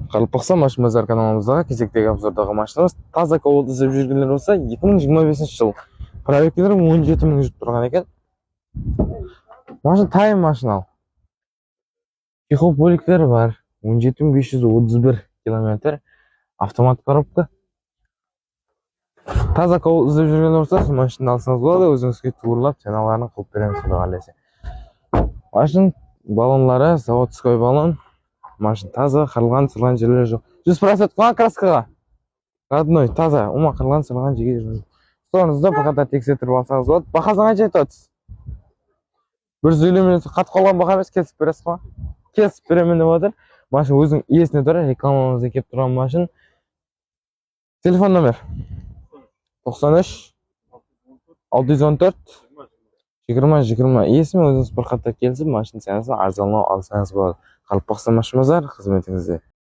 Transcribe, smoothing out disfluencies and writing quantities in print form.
Қалыпақса машинбазар каналымыздағы кезектегі обзордағы машинамыз таза Cobalt іздеп жүргендер болса 2025 жыл пробегтері 17 мың жүріп тұрған екен. Машина тайм машинал. Чехол бөліктері бар. 17.531 километр. Автомат коробка. Таза Cobalt іздеп жүргендер болса сол машинаны алсаңыз болады. Өзіңізге туырлап теналарын қылып береміз Құдай қаласа. Машина баллонлары заводской баллон. Машина таза, қырылған, сырған жерлері жоқ. 100% қойған краскаға. Родной, таза, ума қырылған, сырған жеге жоқ. Соныңызда бақатар тексертіріп алсаңыз болады. Бақасын қанша айтасыз? 150 минут қатып қалған бақа емес, кесіп бересіз ғой. Кесіп беремін деп отыр. Машина өзінің иесіне тұр, рекламамызда келіп тұрған машина. Телефон номер 93 614 20 есіме өзіңіз бір қатар келсіп, машина сәнісі арзанлау алсаңыз болады. Қалыпақса машинбазар қызметіңізде.